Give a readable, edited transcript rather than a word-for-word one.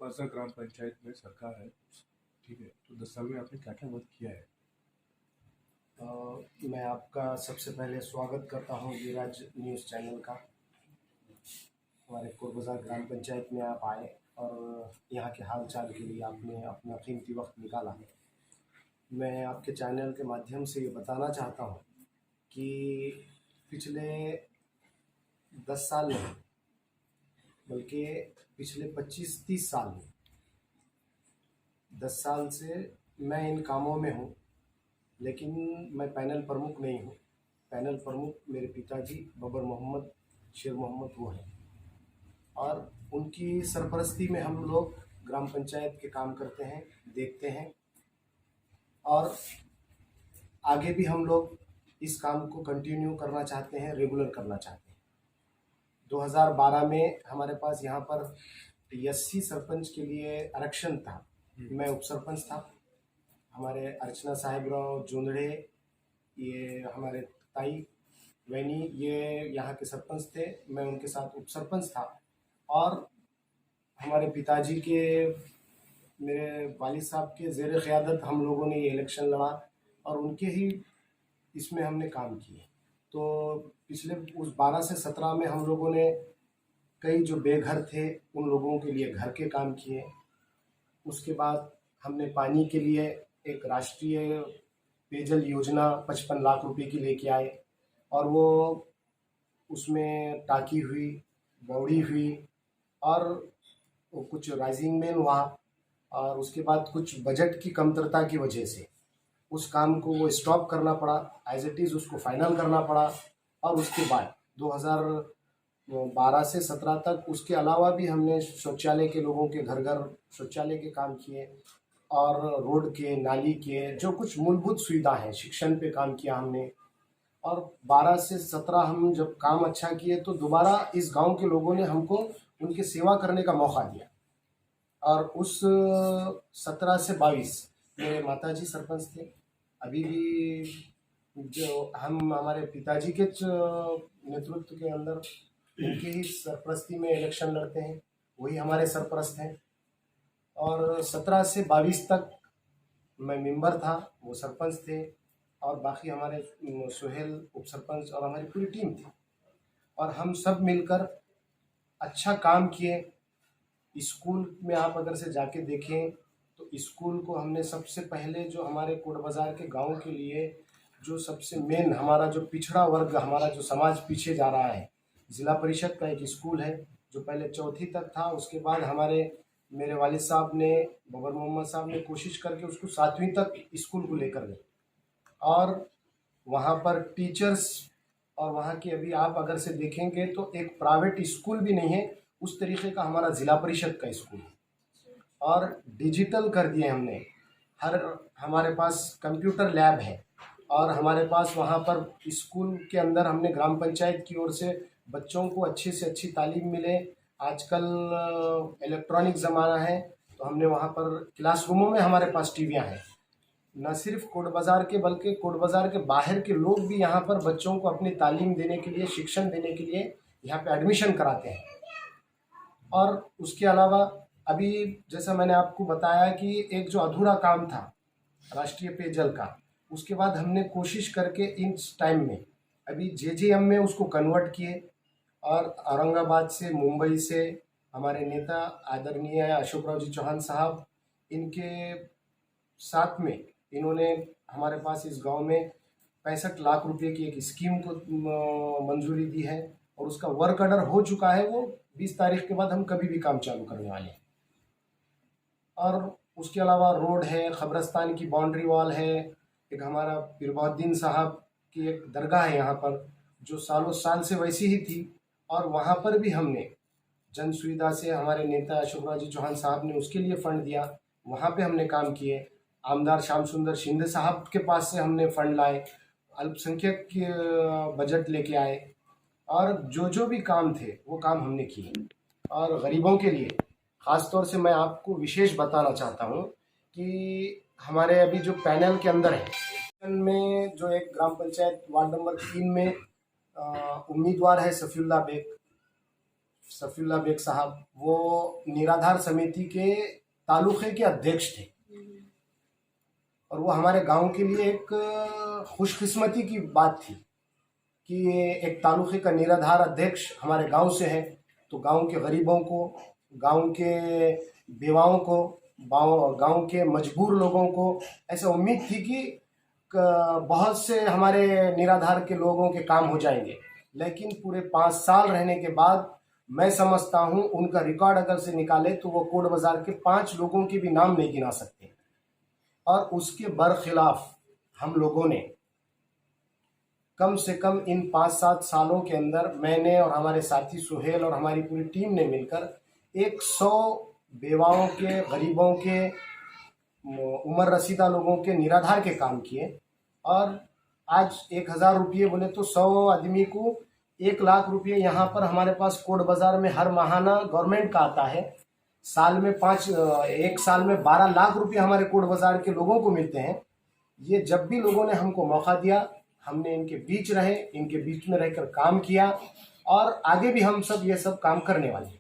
कोटबाजार ग्राम पंचायत में सरकार है, ठीक है। तो 10 साल में आपने क्या क्या वर्क किया है? मैं आपका सबसे पहले स्वागत करता हूं विराज न्यूज़ चैनल का। हमारे कोटबाजार ग्राम पंचायत में आप आए और यहाँ के हाल चाल के लिए आपने अपना कीमती वक्त निकाला है। मैं आपके चैनल के माध्यम से ये बताना चाहता हूँ कि पिछले 10 साल में, बल्कि पिछले 25-30 साल में, 10 साल से मैं इन कामों में हूँ, लेकिन मैं पैनल प्रमुख नहीं हूँ। पैनल प्रमुख मेरे पिताजी बबर मोहम्मद शेर मोहम्मद वो हैं, और उनकी सरपरस्ती में हम लोग ग्राम पंचायत के काम करते हैं, देखते हैं, और आगे भी हम लोग इस काम को कंटिन्यू करना चाहते हैं, रेगुलर करना चाहते हैं। 2012 में हमारे पास यहाँ पर एससी सरपंच के लिए आरक्षण था। मैं उप सरपंच था। हमारे अर्चना साहिबराव जोंदड़े, ये हमारे ताई वैनी, ये यहाँ के सरपंच थे, मैं उनके साथ उप सरपंच था। और हमारे पिताजी के, मेरे वालिद साहब के ज़ेर क़यादत हम लोगों ने ये इलेक्शन लड़ा और उनके ही इसमें हमने काम किए। तो पिछले उस 12 से 17 में हम लोगों ने कई जो बेघर थे उन लोगों के लिए घर के काम किए। उसके बाद हमने पानी के लिए एक राष्ट्रीय पेयजल योजना 55 लाख रुपए की लेके आए, और वो उसमें टाँकी हुई, बौड़ी हुई, और वो कुछ राइजिंग मैन हुआ। और उसके बाद कुछ बजट की कमतरता की वजह से उस काम को वो स्टॉप करना पड़ा, एज इट इज़ उसको फाइनल करना पड़ा। और उसके बाद 2012 से 17 तक उसके अलावा भी हमने शौचालय के, लोगों के घर घर शौचालय के काम किए, और रोड के, नाली के, जो कुछ मूलभूत सुविधा है, शिक्षण पे काम किया हमने। और 12 से 17 हम जब काम अच्छा किए तो दोबारा इस गांव के लोगों ने हमको उनकी सेवा करने का मौका दिया। और उस 17 से 22 मेरे माताजी सरपंच थे। अभी भी जो हम हमारे पिताजी के नेतृत्व के अंदर उनकी ही सरपरस्ती में इलेक्शन लड़ते हैं, वही हमारे सरपरस्त हैं। और 17 से 22 तक मैं मेंबर था, वो सरपंच थे, और बाकी हमारे सुहेल उप सरपंच और हमारी पूरी टीम थी। और हम सब मिलकर अच्छा काम किए। स्कूल में आप अगर से जाके देखें तो स्कूल को हमने सबसे पहले, जो हमारे कोटबाजार के गांव के लिए जो सबसे मेन हमारा जो पिछड़ा वर्ग, हमारा जो समाज पीछे जा रहा है, ज़िला परिषद का एक स्कूल है जो पहले चौथी तक था। उसके बाद हमारे मेरे वालिद साहब ने, बबर मोहम्मद साहब ने कोशिश करके उसको 7वीं तक स्कूल को लेकर गए। और वहाँ पर टीचर्स, और वहाँ की अभी आप अगर से देखेंगे तो एक प्राइवेट स्कूल भी नहीं है उस तरीके का हमारा ज़िला परिषद का स्कूल है। और डिजिटल कर दिए हमने, हमारे पास कंप्यूटर लैब है, और हमारे पास वहाँ पर स्कूल के अंदर हमने ग्राम पंचायत की ओर से बच्चों को अच्छी से अच्छी तालीम मिले। आजकल इलेक्ट्रॉनिक ज़माना है, तो हमने वहाँ पर क्लासरूमों में हमारे पास टीवियाँ हैं। न सिर्फ कोटबाजार के, बल्कि कोटबाजार के बाहर के लोग भी यहाँ पर बच्चों को अपनी तालीम देने के लिए, शिक्षण देने के लिए यहाँ पे एडमिशन कराते हैं। और उसके अलावा अभी जैसा मैंने आपको बताया कि एक जो अधूरा काम था राष्ट्रीय पेयजल का, उसके बाद हमने कोशिश करके इस टाइम में अभी जेजेएम में उसको कन्वर्ट किए। और औरंगाबाद से, मुंबई से हमारे नेता आदरणीय अशोकराव जी चौहान साहब, इनके साथ में इन्होंने हमारे पास इस गांव में 65 लाख रुपए की एक स्कीम को मंजूरी दी है, और उसका वर्क ऑर्डर हो चुका है। वो 20 तारीख के बाद हम कभी भी काम चालू करने वाले हैं। और उसके अलावा रोड है, खबरस्तान की बाउंड्री वॉल है, एक हमारा पीरबहुद्दीन साहब की एक दरगाह है यहाँ पर, जो सालों साल से वैसी ही थी, और वहाँ पर भी हमने जन सुविधा से, हमारे नेता अशोकराव जी चौहान साहब ने उसके लिए फ़ंड दिया, वहाँ पे हमने काम किए। आमदार श्याम सुंदर शिंदे साहब के पास से हमने फ़ंड लाए, अल्पसंख्यक के बजट लेके आए, और जो भी काम थे वो काम हमने किए। और गरीबों के लिए ख़ास तौर से मैं आपको विशेष बताना चाहता हूँ कि हमारे अभी जो पैनल के अंदर है, में जो एक ग्राम पंचायत वार्ड नंबर 3 में उम्मीदवार है सफ़ीउल्लाह बेग, सफीउल्लाह बेग साहब, वो निराधार समिति के तालुके के अध्यक्ष थे और वो हमारे गांव के लिए एक खुशकिस्मती की बात थी कि एक तालुके का निराधार अध्यक्ष हमारे गांव से है, तो गांव के गरीबों को, गांव के बेवाओं को, गांव के मजबूर लोगों को ऐसा उम्मीद थी कि बहुत से हमारे निराधार के लोगों के काम हो जाएंगे। लेकिन पूरे 5 साल रहने के बाद मैं समझता हूं उनका रिकॉर्ड अगर से निकाले तो वो कोट बाजार के 5 लोगों के भी नाम नहीं गिना सकते। और उसके बरखिलाफ हम लोगों ने कम से कम इन 5-7 सालों के अंदर मैंने और हमारे साथी सुहेल और हमारी पूरी टीम ने मिलकर 100 बेवाओं के, गरीबों के, उम्र रसीदा लोगों के निराधार के काम किए। और आज 1000 रुपये बोले तो 100 आदमी को 1 लाख रुपये यहाँ पर हमारे पास कोट बाजार में हर माहाना गवर्नमेंट का आता है। एक साल में 12 लाख रुपये हमारे कोट बाजार के लोगों को मिलते हैं। ये जब भी लोगों ने हमको मौका दिया, हमने इनके बीच रहे, इनके बीच में रहकर काम किया और आगे भी हम सब ये सब काम करने वाले हैं।